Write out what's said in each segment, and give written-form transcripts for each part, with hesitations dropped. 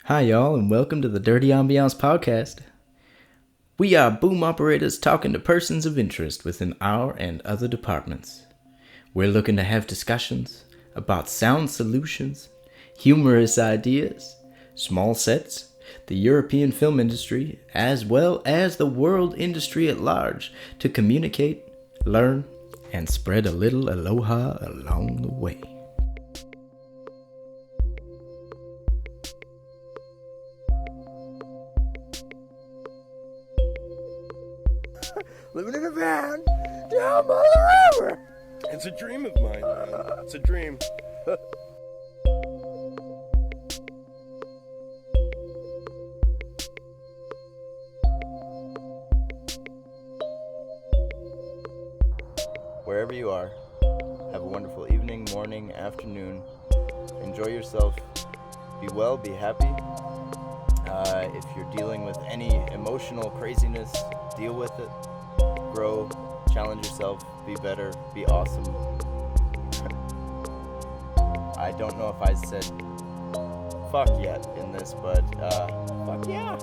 Hi, y'all, and welcome to the Dirty Ambiance podcast. We are boom operators talking to persons of interest within our and other departments. We're looking to have discussions about sound solutions, humorous ideas, small sets, the European film industry, as well as the world industry at large, to communicate, learn, and spread a little aloha along the way. Living in a van down by the river. It's a dream of mine, man. It's a dream. Wherever you are, have a wonderful evening, morning, afternoon. Enjoy yourself. Be well, be happy. If you're dealing with any emotional craziness, deal with it. Grow, challenge yourself, be better, be awesome. I don't know if I said fuck yet in this, but fuck yeah.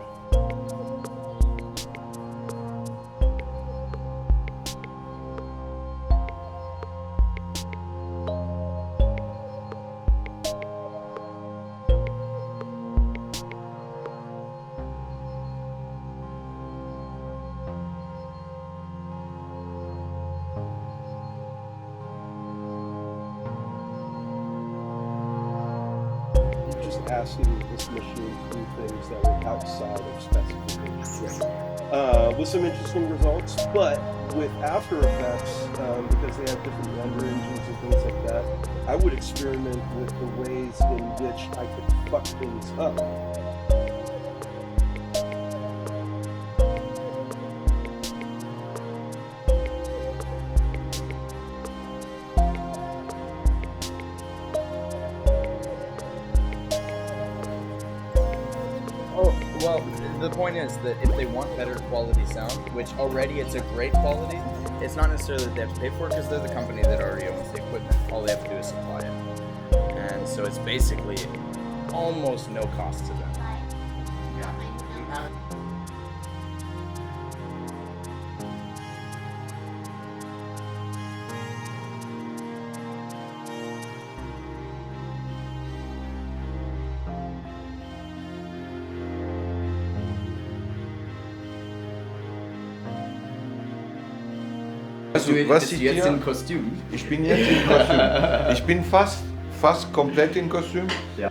Asking this machine to do things that were outside of specifications. With some interesting results, but with After Effects, because they have different render engines and things like that, I would experiment with the ways in which I could fuck things up. Well, the point is that if they want better quality sound, which already it's a great quality, it's not necessarily that they have to pay for it because they're the company that already owns the equipment. All they have to do is supply it. And so it's basically almost no cost to them. Was ich jetzt hier, in Kostüm? ich bin jetzt in Kostüm. Ich bin fast komplett in Kostüm. Ja.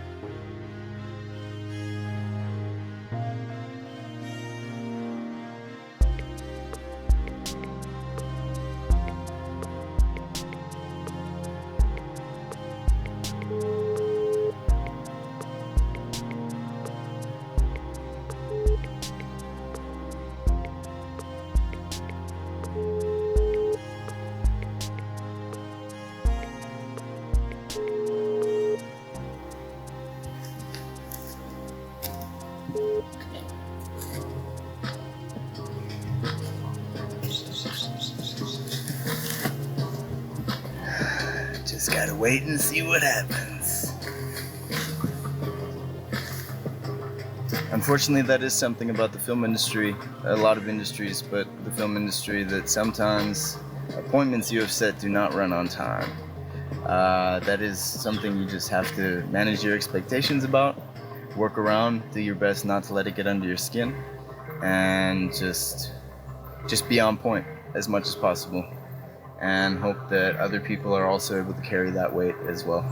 Just gotta wait and see what happens. Unfortunately, that is something about the film industry, a lot of industries, but the film industry, that sometimes appointments you have set do not run on time. That is something you just have to manage your expectations about, work around, do your best not to let it get under your skin, and just be on point as much as possible, and hope that other people are also able to carry that weight as well.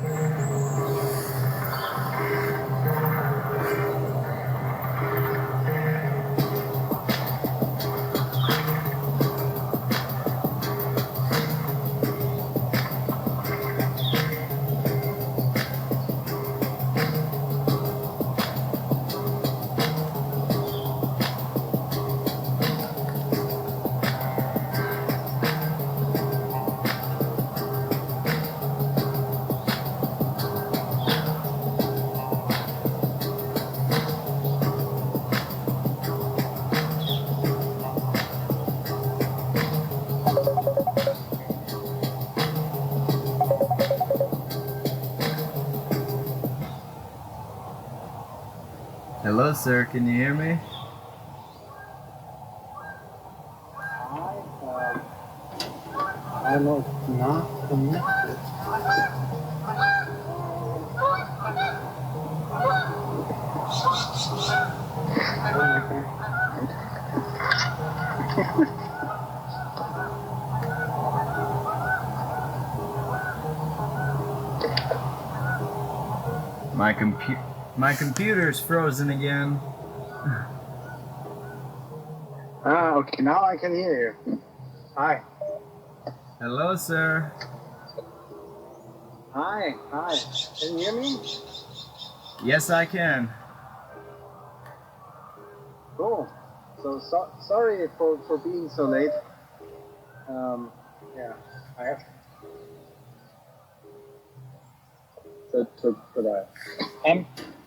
Hello, sir. Can you hear me? I don't know, it's not connected. My computer's frozen again. Okay, now I can hear you. Hi. Hello, sir. Hi. Can you hear me? Yes, I can. Cool. Sorry for being so late. Yeah, I have. So that.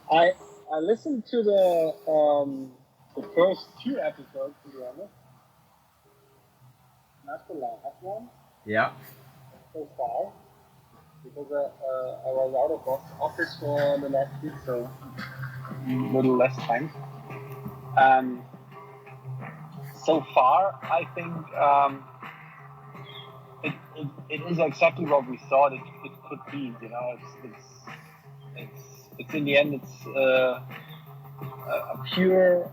I listened to the first 2 episodes, to be honest. Not the last one Yeah. so far, because I was out of office for the last week, so a little less time. So far, I think it is exactly what we thought it could be. You know, it's in the end, it's a pure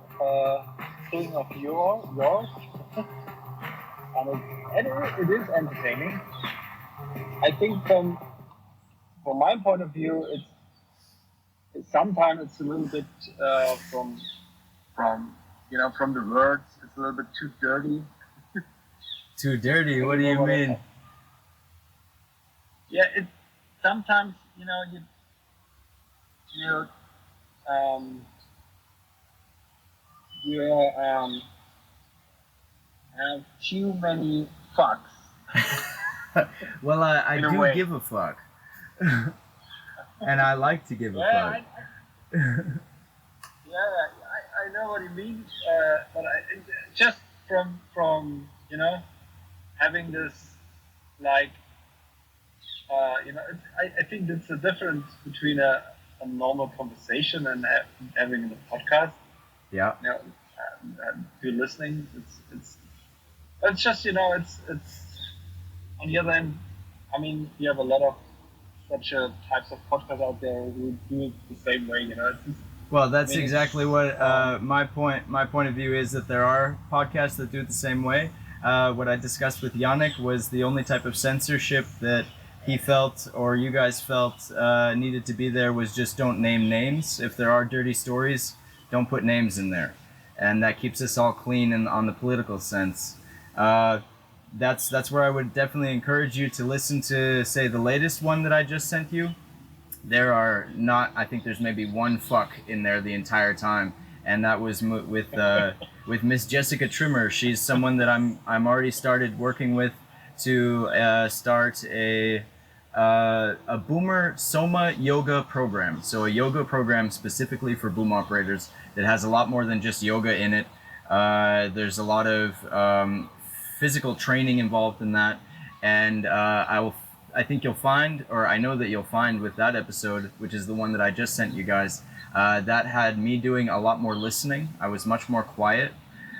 thing of yours, and it is entertaining. I think from my point of view, sometimes it's a little bit from the words, it's a little bit too dirty. Too dirty? What do you mean? Yeah, it sometimes you have too many fucks. Well, I In a do way. give a fuck. And I like to give a fuck. I know what you mean, but just from having this like I think that's the difference between a normal conversation and having a podcast. Yeah. If you're listening, it's just it's on the other end. I mean, you have a lot of such types of podcasts out there who do it the same way. Well, that's exactly what my point of view is, that there are podcasts that do it the same way. What I discussed with Yannick was the only type of censorship that he felt, or you guys felt, needed to be there was just don't name names. If there are dirty stories, don't put names in there. And that keeps us all clean on the political sense. That's where I would definitely encourage you to listen to, say, the latest one that I just sent you. There are not, I think there's maybe one fuck in there the entire time, and that was with Miss Jessica Trimmer. She's someone that I'm already started working with to start a boomer soma yoga program. So a yoga program specifically for boom operators that has a lot more than just yoga in it. There's a lot of physical training involved in that, and I think you'll find, or I know that you'll find with that episode, which is the one that I just sent you guys, that had me doing a lot more listening. I was much more quiet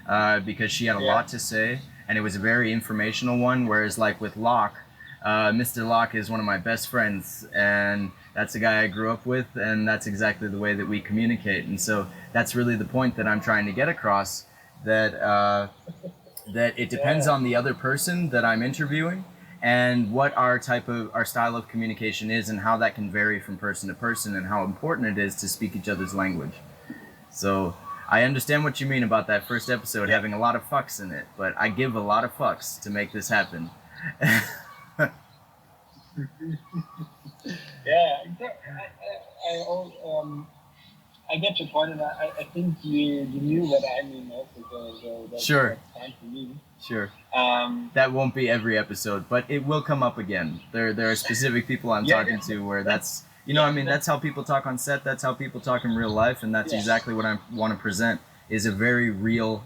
because she had a lot to say, and it was a very informational one, whereas like with Locke, Mr. Locke is one of my best friends, and that's the guy I grew up with, and that's exactly the way that we communicate. And so that's really the point that I'm trying to get across, that that it depends on the other person that I'm interviewing, and what our style of communication is, and how that can vary from person to person, and how important it is to speak each other's language. So I understand what you mean about that first episode having a lot of fucks in it, but I give a lot of fucks to make this happen. I get your point, and I think you knew what I mean also. So that's fine for me. Sure. That won't be every episode, but it will come up again. There are specific people I'm talking to where that's that's how people talk on set. That's how people talk in real life, and that's exactly what I want to present, is a very real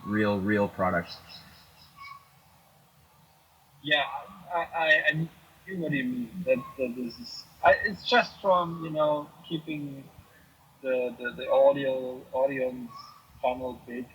product. Yeah, I knew what you mean. That this is. It's just from keeping the audience funnel big.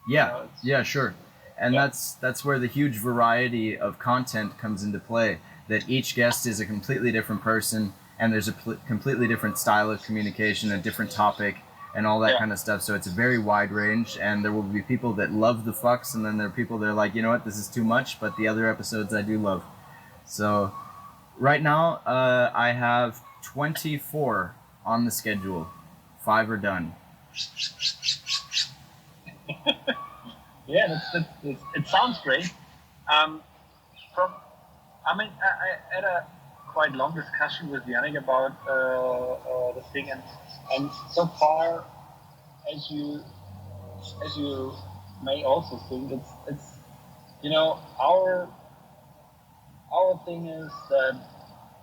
Yeah, yeah, sure. And that's where the huge variety of content comes into play. That each guest is a completely different person, and there's a completely different style of communication, a different topic, and all that kind of stuff. So it's a very wide range, and there will be people that love the fucks, and then there are people that are like, you know what, this is too much, but the other episodes I do love. So right now, I have 24 on the schedule. 5 are done. Yeah, it sounds great. I had a quite long discussion with Yannick about the thing, and so far, as you may also think, it's our thing is that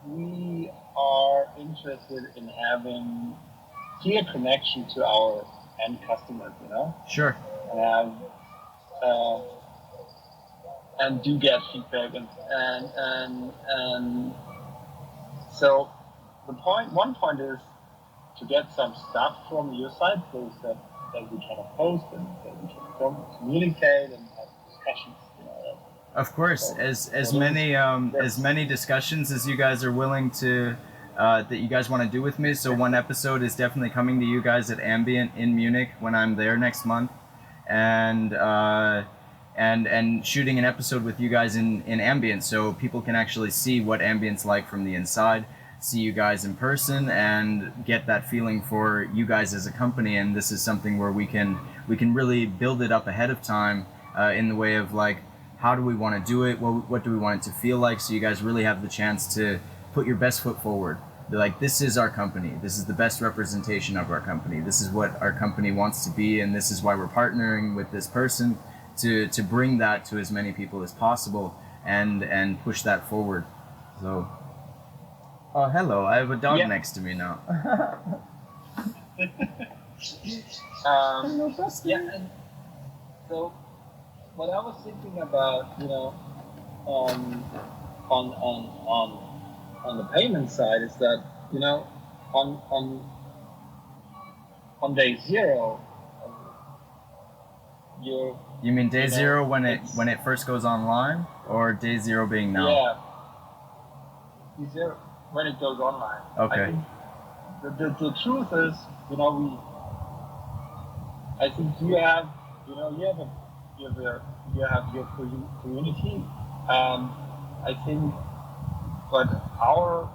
we are interested in having clear connection to our end customers, Sure. And do get feedback and so one point is to get some stuff from your side, so that we can post and that we can communicate and have discussions. Of course, as many discussions as you guys are willing to that you guys want to do with me. So one episode is definitely coming to you guys at Ambient in Munich when I'm there next month, and shooting an episode with you guys in Ambience, so people can actually see what Ambience like from the inside, see you guys in person, and get that feeling for you guys as a company. And this is something where we can really build it up ahead of time in the way of like, how do we want to do it? What do we want it to feel like? So you guys really have the chance to put your best foot forward. Be like, this is our company. This is the best representation of our company. This is what our company wants to be, and this is why we're partnering with this person to bring that to as many people as possible and push that forward. So, oh, hello, I have a dog next to me now. And so what I was thinking about, on the payment side is that, on day zero, You mean day zero when it first goes online, or day zero being now? Yeah, day zero when it goes online. Okay. I think the truth is, I think you have your community. I think, but our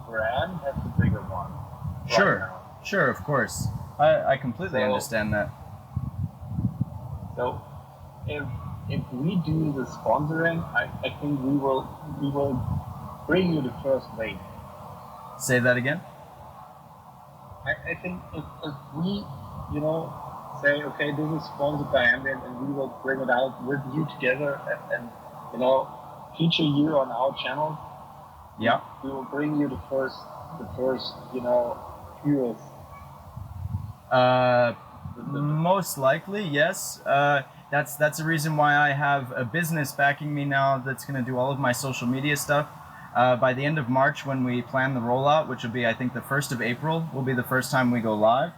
brand has a bigger one. Sure, of course. I completely understand that. So if we do the sponsoring, I think we will bring you the first wave. Say that again? I think if we, say, okay, this is sponsored by Ambient, and we will bring it out with you together and feature you on our channel. Yeah. We will bring you the first viewers. Most likely, yes. That's the reason why I have a business backing me now that's going to do all of my social media stuff. By the end of March, when we plan the rollout, which will be, I think, the 1st of April, will be the first time we go live.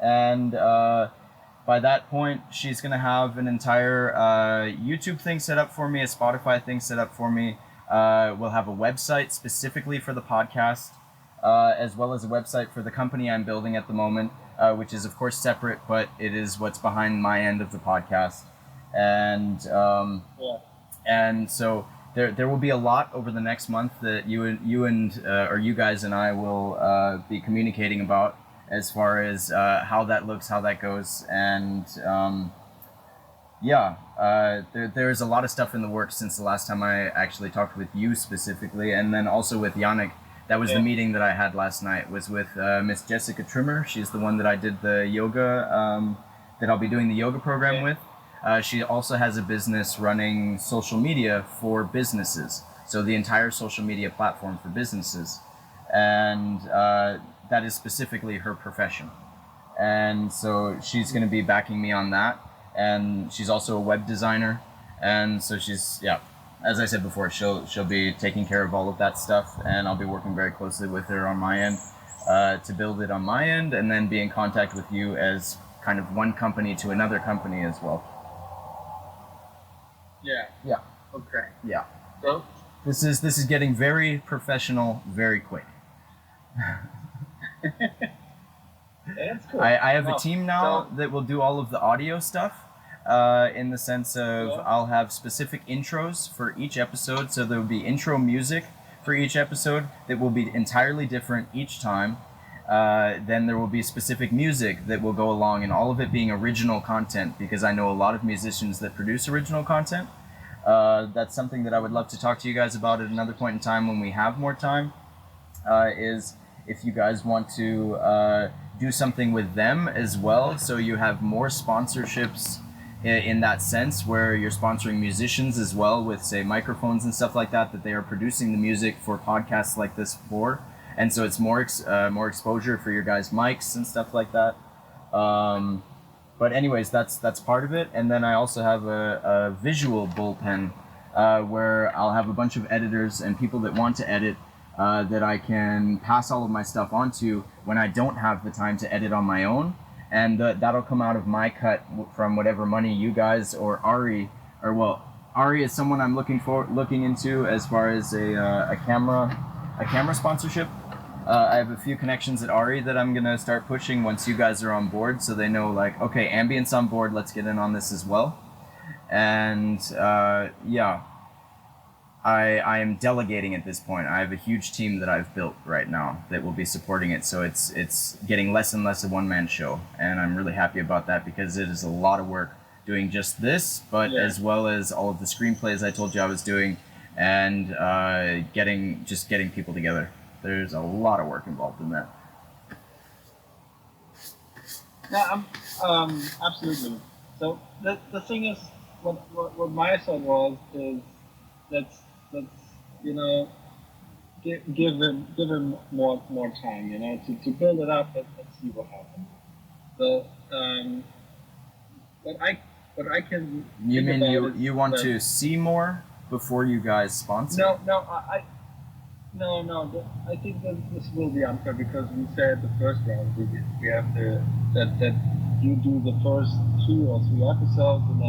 And by that point, she's going to have an entire YouTube thing set up for me, a Spotify thing set up for me. We'll have a website specifically for the podcast, as well as a website for the company I'm building at the moment, which is, of course, separate, but it is what's behind my end of the podcast. And and so there will be a lot over the next month that you guys and I will be communicating about, as far as how that looks, how that goes, and there's a lot of stuff in the works since the last time I actually talked with you specifically, and then also with Yannick. That was the meeting that I had last night, was with Miss Jessica Trimmer. She's the one that I did the yoga, that I'll be doing the yoga program with. She also has a business running social media for businesses, so the entire social media platform for businesses, and that is specifically her profession. And so she's going to be backing me on that, and she's also a web designer, and so she's as I said before, she'll be taking care of all of that stuff, and I'll be working very closely with her on my end to build it on my end, and then be in contact with you as kind of one company to another company as well. Yeah. Yeah. Okay. Yeah. So This is getting very professional very quick. that's cool. I have Well, a team now so- that will do all of the audio stuff. In the sense of Yeah. I'll have specific intros for each episode, so there will be intro music for each episode that will be entirely different each time. Then there will be specific music that will go along, and all of it being original content, because I know a lot of musicians that produce original content. That's something that I would love to talk to you guys about at another point in time when we have more time, is if you guys want to do something with them as well, so you have more sponsorships in that sense, where you're sponsoring musicians as well with, say, microphones and stuff like that they are producing the music for podcasts like this for, and so it's more exposure for your guys' mics and stuff like that. But anyways, that's part of it. And then I also have a visual bullpen where I'll have a bunch of editors and people that want to edit that I can pass all of my stuff onto when I don't have the time to edit on my own. And that'll come out of my cut from whatever money you guys or Ari, or well, Ari is someone I'm looking into as far as a camera sponsorship. I have a few connections at Ari that I'm gonna start pushing once you guys are on board, so they know, like, okay, Ambience on board, let's get in on this as well. And yeah, I am delegating at this point. I have a huge team that I've built right now that will be supporting it, so it's getting less and less a one-man show, and I'm really happy about that because it is a lot of work doing just this, but as well as all of the screenplays I told you I was doing, and getting people together. There's a lot of work involved in that. Yeah, absolutely. So the thing is, what my thought was is let's give him more time, to build it up and see what happens. So what I can You think mean about you is want that- to see more before you guys sponsor? No. I think that this will be unfair because we said the first round we have that you do the first 2 or 3 episodes and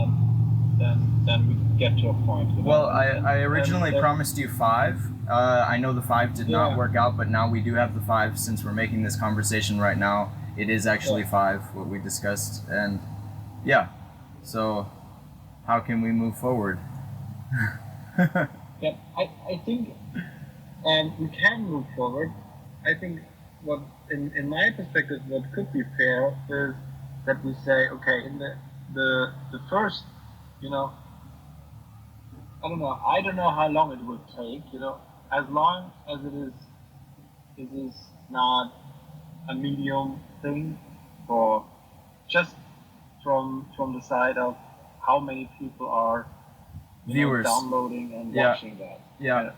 then we get to a point. Well, I originally promised you 5. I know the 5 did not work out, but now we do have the 5 since we're making this conversation right now. It is actually 5, what we discussed, and yeah. So, how can we move forward? Yeah, I think we can move forward. I think what, in my perspective, what could be fair is that we say, okay, in the first, I don't know how long it will take, as long as it is not a medium thing, or just from the side of how many people are Viewers downloading and watching that. Yeah.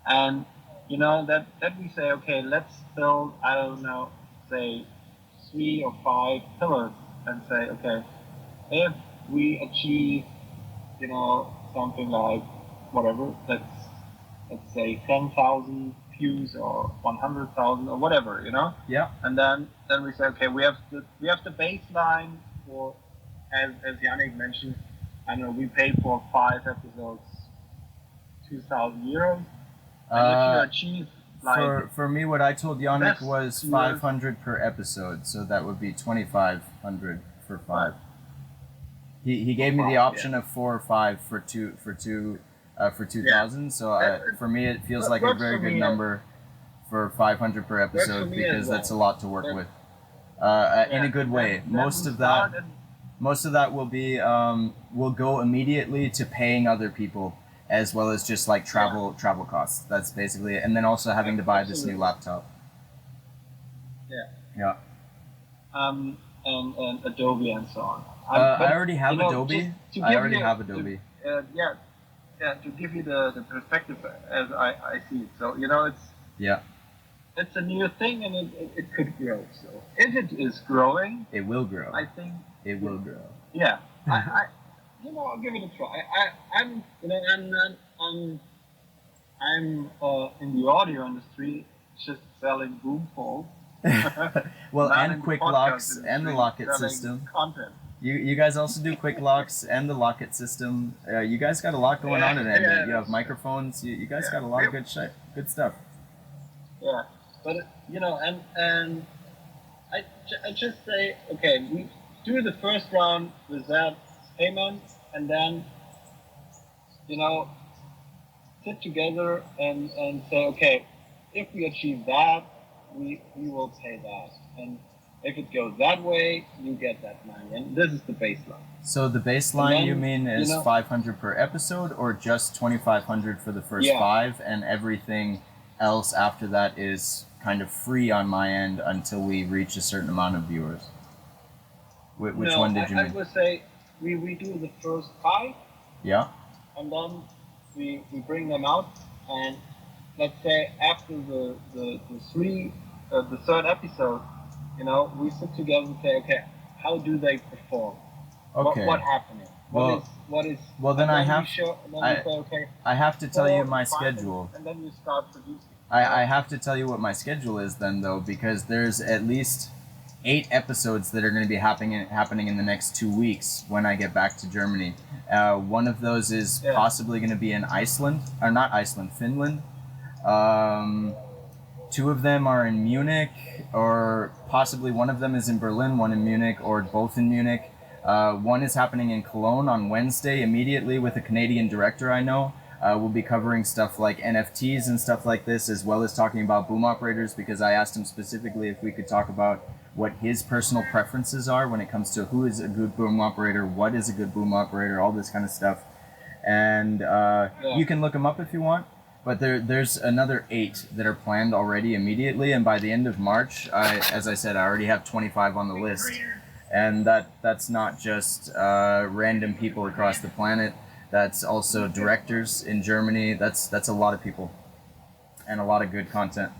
And that we say, okay, let's build, I don't know, say 3 or 5 pillars, and say, okay, if we achieve, something like whatever, let's say 10,000 views or 100,000 or whatever, Yeah. and then we say, okay, we have the baseline for, as Yannick mentioned, I know we paid for 5 episodes, 2,000 euros. And if you achieve, like, For me, what I told Yannick Best was viewers. 500 per episode, so that would be 2,500 for 5. He gave me the option of 4 or 5 for 2,000. So for me, it feels like a Works very for good me, number for 500 per for episode me as because that's a well. lot to work with. In a good way. Then Most we of that. start and- Most of that will be will go immediately to paying other people, as well as just like travel costs. That's basically it. And then also having to buy this new laptop. Yeah. and Adobe and so on. I already have Adobe. To I give already you- have Adobe. To give you the perspective as I see it. So Yeah, it's a new thing and it could grow. So if it is growing, it will grow. I think It will grow. yeah. I I'll give it a try. I'm in the audio industry, just selling boom poles. Well, Not in and the quick podcast locks and the industry, locket selling system. Content. You guys also do quick locks and the locket system. You guys got a lot going on in there. Yeah, You have microphones. You guys got a lot of good stuff. Yeah, but and I just say, okay, we do the first round with that payment, and then sit together and say, okay, if we achieve that, we will pay that, and if it goes that way, you get that money, and this is the baseline. So the baseline, then, you mean, is 500 per episode, or just 2,500 for the first 5, and everything else after that is kind of free on my end until we reach a certain amount of viewers? Which one did you mean? I would say we do the first 5. Yeah. And then we bring them out, and let's say after the third episode, we sit together and say, okay, how do they perform? Okay. What happened? What is? Well, then I have. Say, okay, I have to tell you my 5, schedule. and then you start producing. I have to tell you what my schedule is then, though, because there's at least 8 episodes that are going to be happening in the next 2 weeks when I get back to Germany. One of those is possibly going to be in Iceland, or not Iceland, Finland. 2 of them are in Munich, or possibly one of them is in Berlin, one in Munich, or both in Munich. One is happening in Cologne on Wednesday immediately with a Canadian director I know. We'll be covering stuff like NFTs and stuff like this, as well as talking about boom operators, because I asked him specifically if we could talk about what his personal preferences are when it comes to who is a good boom operator, what is a good boom operator, all this kind of stuff. And you can look him up if you want, but there's another 8 that are planned already immediately, and by the end of March, as I said, I already have 25 on the list. And that's not just random people across the planet. That's also directors in Germany. That's a lot of people and a lot of good content.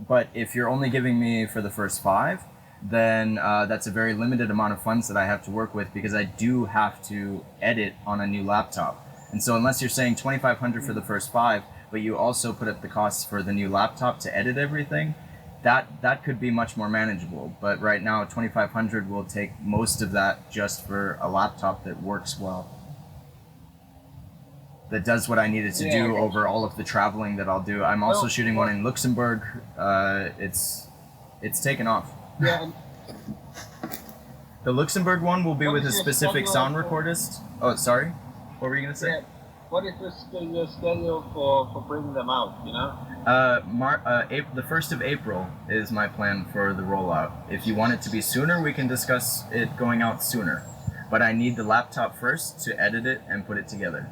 But if you're only giving me for the first 5, then that's a very limited amount of funds that I have to work with, because I do have to edit on a new laptop. And so unless you're saying 2,500 for the first 5, but you also put up the costs for the new laptop to edit everything, that could be much more manageable. But right now, 2,500 will take most of that just for a laptop that works well, that does what I needed to do over all of the traveling that I'll do. I'm also shooting one in Luxembourg. It's taken off. Yeah. The Luxembourg one will be with a specific sound recordist. Oh, sorry. What were you gonna say? Yeah. What is your schedule for bringing them out? The 1st of April is my plan for the rollout. If you want it to be sooner, we can discuss it going out sooner. But I need the laptop first to edit it and put it together.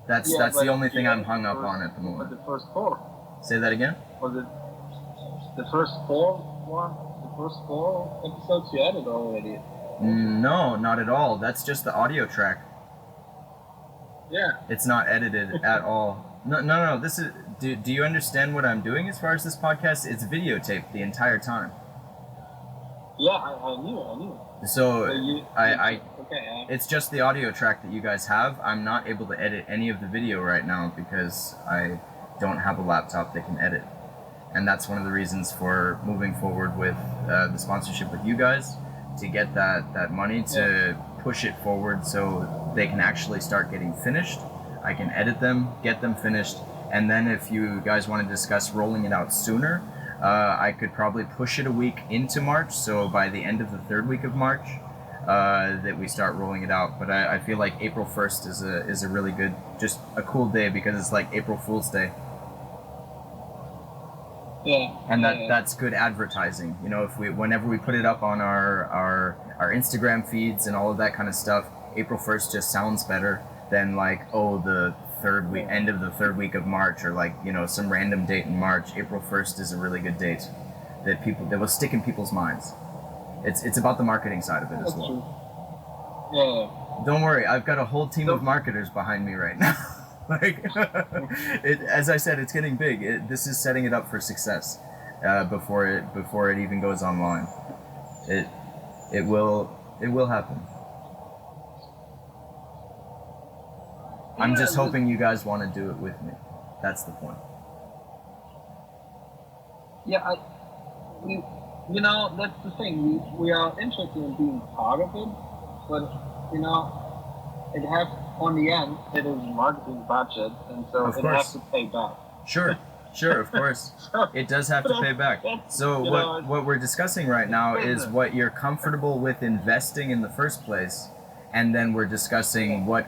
That's the only thing I'm hung up on at the moment. The first 4. Say that again? Was it the first 4 episodes you added already? No, not at all. That's just the audio track. Yeah. It's not edited at all. No. This is. Do you understand what I'm doing as far as this podcast? It's videotaped the entire time. Yeah, I knew. So okay. It's just the audio track that you guys have. I'm not able to edit any of the video right now because I don't have a laptop that can edit. And that's one of the reasons for moving forward with the sponsorship with you guys, to get that money to push it forward so they can actually start getting finished. I can edit them, get them finished, and then if you guys want to discuss rolling it out sooner, I could probably push it a week into March, so by the end of the 3rd week of March, that we start rolling it out. But I feel like April 1st is a really good, just a cool day, because it's like April Fool's Day. Yeah. And that's good advertising. Whenever we put it up on our Instagram feeds and all of that kind of stuff, April 1st just sounds better than like, the end of the 3rd week of March, or like, some random date in March. April 1st is a really good date that will stick in people's minds. It's about the marketing side of it as well. Yeah. Don't worry, I've got a whole team of marketers behind me right now. As I said, it's getting big. This is setting it up for success before it even goes online. It will It will happen. I'm just hoping you guys want to do it with me. That's the point. Yeah, you know, that's the thing. We are interested in being part of it, but you know, it has on the end it is marketing budget, and so Of it course. has to pay back. Sure, of course. It does have to pay back. So what we're discussing right now is what you're comfortable with investing in the first place, and then we're discussing what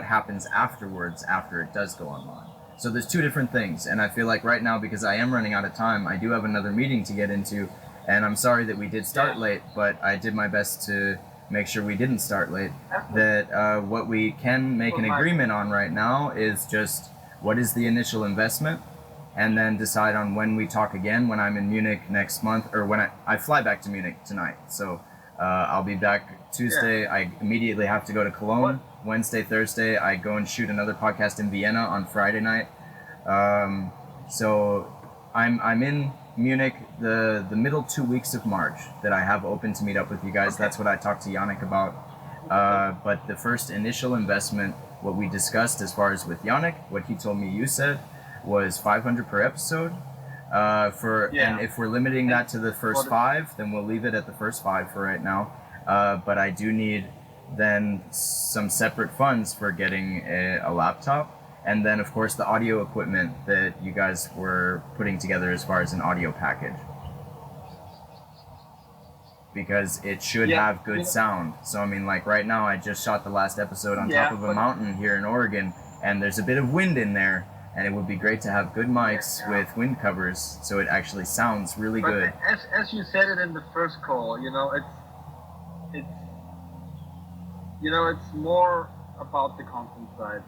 happens afterwards after it does go online. So there's two different things, and I feel like right now, because I am running out of time, I do have another meeting to get into, and I'm sorry that we did start late, but I did my best to make sure we didn't start late. That what we can make an agreement on right now is just what is the initial investment, and then decide on when we talk again when I'm in Munich next month, or when I fly back to Munich tonight. So I'll be back Tuesday. Yeah. I immediately have to go to Cologne. Wednesday, Thursday, I go and shoot another podcast in Vienna on Friday night. So I'm in Munich the middle 2 weeks of March that I have open to meet up with you guys. Okay. That's what I talked to Yannick about. But the first initial investment, what we discussed as far as with Yannick, what he told me you said, was 500 per episode. And if we're limiting that to the first 5, then we'll leave it at the first 5 for right now. But I do need then some separate funds for getting a laptop, and then of course the audio equipment that you guys were putting together as far as an audio package, because it should have good sound. So I mean, like right now I just shot the last episode on top of a mountain here in Oregon, and there's a bit of wind in there, and it would be great to have good mics with wind covers so it actually sounds really good. As you said it in the first call, you know, it's you know, it's more about the content side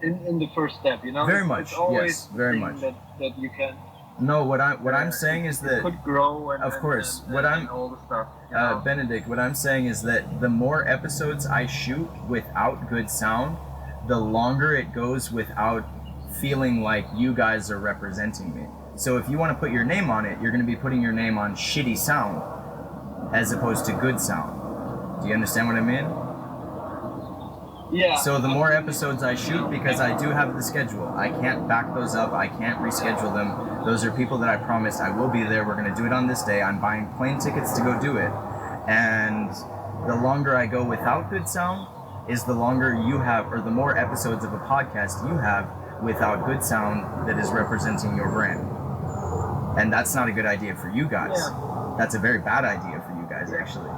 in the first step, you know. Very much, yes, very much. That you can. No, what I'm saying is that could grow and of course and all the stuff. You know? Benedict, what I'm saying is that the more episodes I shoot without good sound, the longer it goes without feeling like you guys are representing me. So if you want to put your name on it, you're going to be putting your name on shitty sound as opposed to good sound. Do you understand what I mean? Yeah. So the more episodes I shoot, because I do have the schedule, I can't back those up, I can't reschedule them. Those are people that I promised I will be there, we're going to do it on this day, I'm buying plane tickets to go do it. And the longer I go without good sound is the longer you have, or the more episodes of a podcast you have without good sound that is representing your brand. And that's not a good idea for you guys. Yeah. That's a very bad idea for you guys, actually.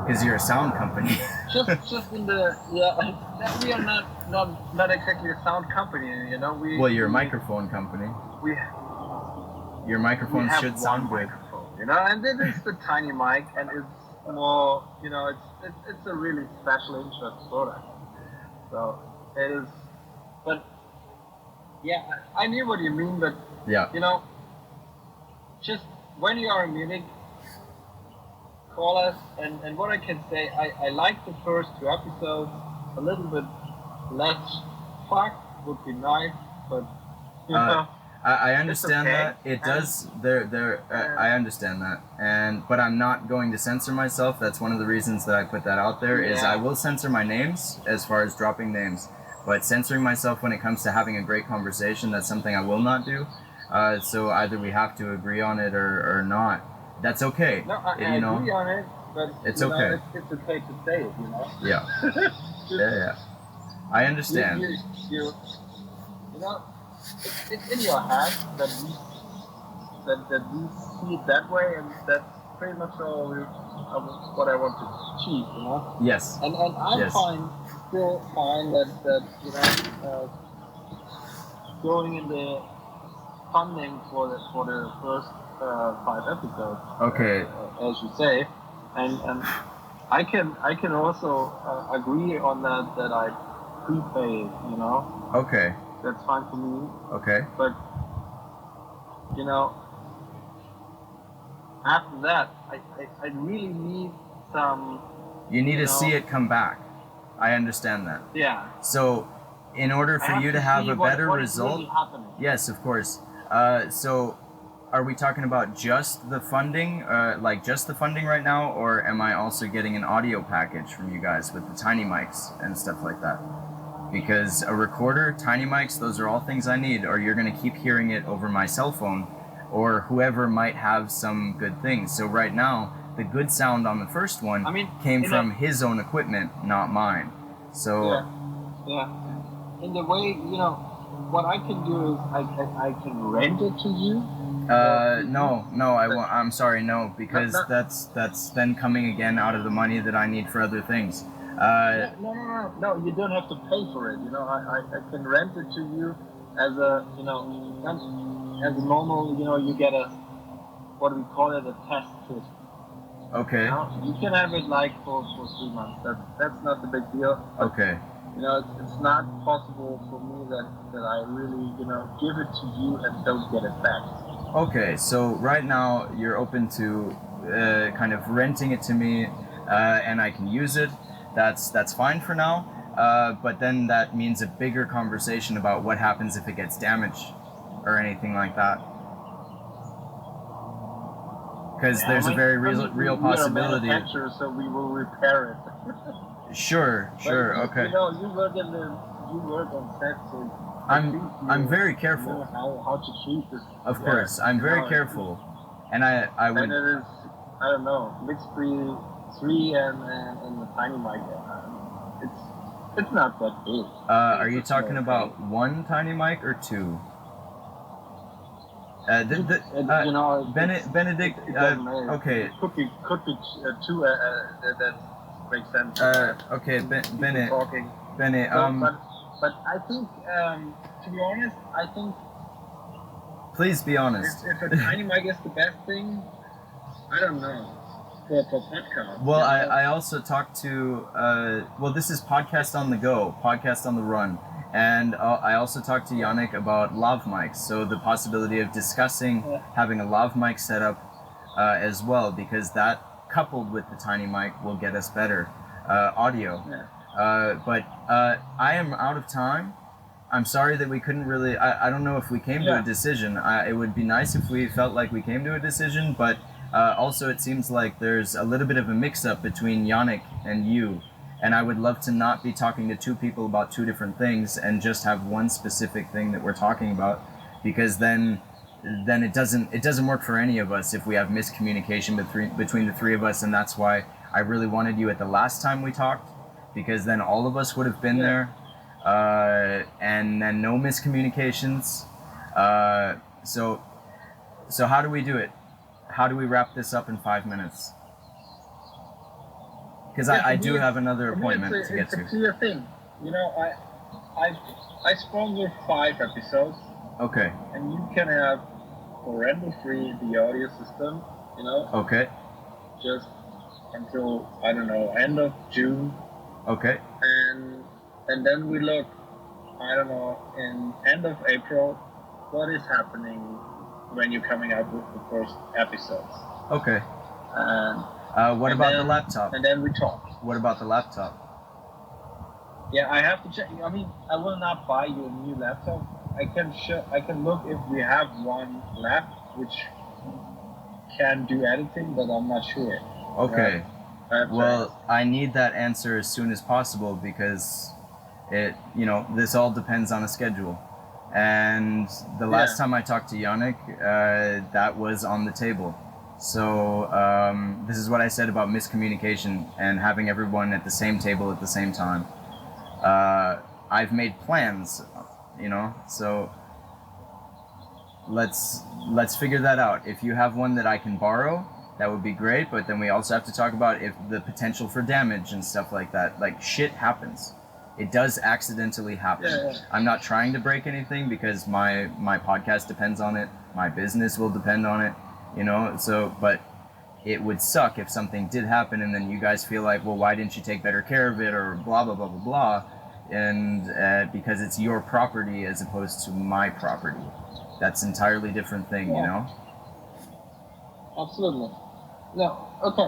Because you're a sound company. just in the we are not exactly a sound company, you know. You're a microphone company. Your microphones should sound good. You know, and this is the tiny mic, and it's more, you know, it's a really special interest product. So it is, but yeah, I knew what you mean, but you know, just when you are in Munich, call us, and what I can say, I like the first 2 episodes. A little bit less fuck would be nice, but you know, I understand okay. that it does. I understand that, but I'm not going to censor myself. That's one of the reasons that I put that out there. Is I will censor my names as far as dropping names, but censoring myself when it comes to having a great conversation, that's something I will not do. So either we have to agree on it or not. That's okay. No, I agree on it, but it's okay. Know, it's okay to say it, you know. Yeah. Yeah. I understand. You know, it's in your head that we see it that way, and that's pretty much all what I want to achieve, you know. Yes. And I'm still fine that you know, going in the funding for the first 5 episodes. Okay. As you say, and I can also agree on that I prepay, you know. Okay. That's fine for me. Okay. But you know, after that, I really need some. You need to see it come back. I understand that. Yeah. So, in order for you to have a better result, really happening. yes, of course. So, are we talking about just the funding, like just the funding right now, or am I also getting an audio package from you guys with the tiny mics and stuff like that? Because a recorder, tiny mics, those are all things I need, or you're going to keep hearing it over my cell phone, or whoever might have some good things. So right now, the good sound on the first one came from his own equipment, not mine. So yeah. In the way, what I can do is I can rent it to you. No, I won't. I'm sorry, no, because that's then coming again out of the money that I need for other things. No, you don't have to pay for it. I can rent it to you as a, as a normal, you get a, what do we call it, a test kit. Okay. You can have it like for 3 months. That's not the big deal. Okay. It's not possible for me that I really, give it to you and don't get it back. Okay, so right now you're open to kind of renting it to me, and I can use it. That's fine for now. But then that means a bigger conversation about what happens if it gets damaged or anything like that. Because there's a very real possibility. We're a manufacturer, so we will repair it. Sure, okay. You work on set, so I'm very careful. How to treat this. Of course, I'm very careful, and I would. And it is, I don't know, mixed 3 and the tiny mic. It's not that big. Are you talking about 1 tiny mic or 2? Benedict. Okay. It could be 2. That makes sense. Okay, Bennett. Bennett. But I think, to be honest, Please be honest. If a tiny mic is the best thing, I don't know. For podcast. Well, I also talked to. This is podcast on the go, podcast on the run. And I also talked to Yannick about lav mics, so the possibility of discussing having a lav mic set up as well, because that coupled with the tiny mic will get us better audio. But I am out of time. I'm sorry that we couldn't really, I don't know if we came to a decision. It would be nice if we felt like we came to a decision, but also it seems like there's a little bit of a mix-up between Yannick and you. And I would love to not be talking to 2 people about 2 different things and just have one specific thing that we're talking about, because then it doesn't work for any of us if we have miscommunication between the 3 of us. And that's why I really wanted you at the last time we talked, because then all of us would have been there, and then no miscommunications. So how do we do it? How do we wrap this up in 5 minutes? Because I do have another appointment to get to. It's a clear thing. I sponsor 5 episodes. Okay. And you can have for rental free the audio system, Okay. just until, I don't know, end of June. Okay. And then we look, I don't know, in end of April, what is happening when you're coming out with the first episodes. Okay. What about the laptop? And then we talk. What about the laptop? Yeah, I have to check. I mean, I will not buy you a new laptop. I can look if we have one left which can do editing, but I'm not sure. Okay. Well, I need that answer as soon as possible, because this all depends on a schedule. And the last time I talked to Yannick, that was on the table. So this is what I said about miscommunication and having everyone at the same table at the same time. I've made plans, so let's figure that out. If you have one that I can borrow, that would be great, but then we also have to talk about if the potential for damage and stuff like that. Like, shit happens. It does accidentally happen. Yeah. I'm not trying to break anything, because my podcast depends on it. My business will depend on it, but it would suck if something did happen and then you guys feel like, well, why didn't you take better care of it, or blah, blah, blah, blah, blah. And because it's your property as opposed to my property. That's an entirely different thing, Absolutely. No, okay,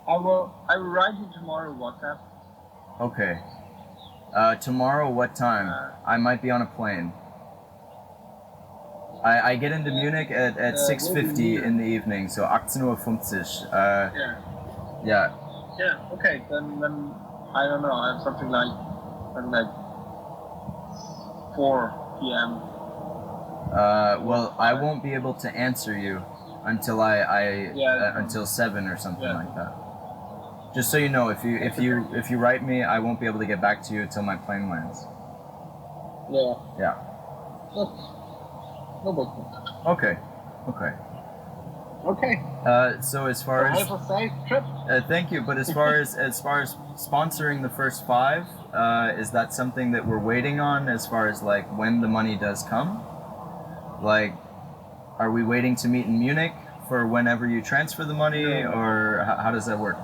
I will write you tomorrow WhatsApp. Okay. Tomorrow, what time? I might be on a plane. I get into Munich at 6:50 in the evening, so 18:50 Uhr. Yeah. Yeah. Yeah. Okay. Then I don't know. I have something like 4 p.m. Well, I won't be able to answer you until until 7 or something like that. Just so you know, if you write me, I won't be able to get back to you until my plane lands. Yeah. Yeah. No big deal. Okay. Okay. So as far as have a safe trip. thank you, but as far as sponsoring the first 5, is that something that we're waiting on? As far as like when the money does come, like, are we waiting to meet in Munich for whenever you transfer the money, or how does that work?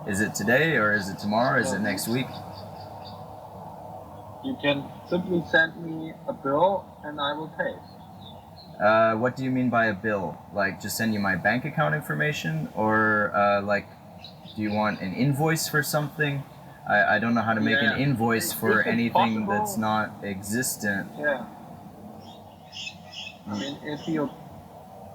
Is it today, or is it tomorrow? Is it next week? You can simply send me a bill and I will pay. What do you mean by a bill? Like, just send you my bank account information, or like, do you want an invoice for something? I don't know how to make an invoice for anything that's not existent. Yeah. I mean, if you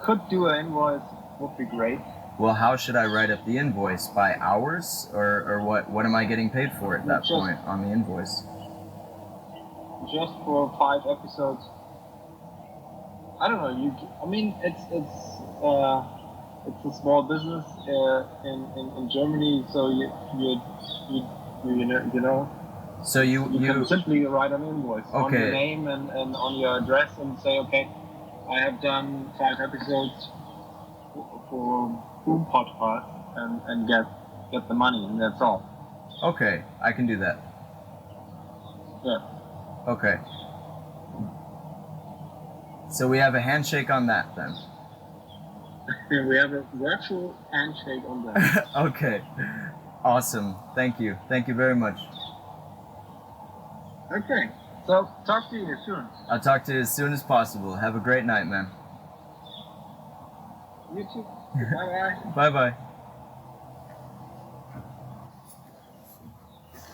could do an invoice, would be great. Well, how should I write up the invoice? By hours, or what? What am I getting paid for at that point on the invoice? Just for 5 episodes. I don't know. I mean, it's a small business in Germany, so you know. So you can simply write an invoice on your name and on your address and say, okay, I have done 5 episodes for Boom Podcast and get the money, and that's all. Okay, I can do that. Yeah. Okay. So we have a handshake on that then. We have a virtual handshake on that. Okay. Awesome. Thank you. Thank you very much. Okay. So talk to you soon. I'll talk to you as soon as possible. Have a great night, man. You too. Bye-bye. Bye-bye.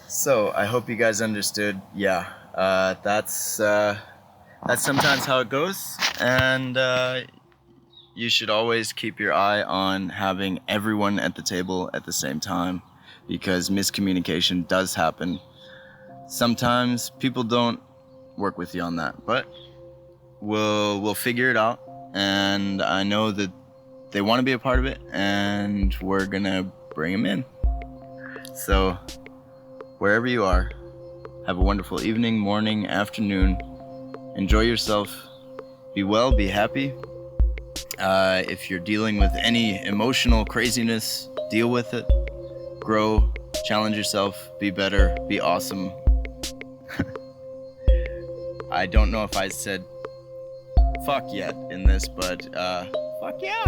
So I hope you guys understood. Yeah, that's sometimes how it goes, and you should always keep your eye on having everyone at the table at the same time, because miscommunication does happen. Sometimes people don't work with you on that, but we'll figure it out, and I know that they want to be a part of it, and we're gonna bring them in. So wherever you are, have a wonderful evening, morning, afternoon. Enjoy yourself. Be well, be happy. If you're dealing with any emotional craziness, deal with it. Grow, challenge yourself, be better, be awesome. I don't know if I said fuck yet in this, but fuck yeah.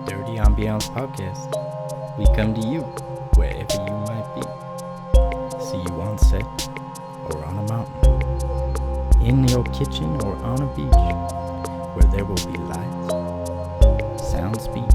Dirty Ambiance Podcast. We come to you wherever you might be. See you on set or on a mountain, in your kitchen or on a beach, where there will be lights, sound speed,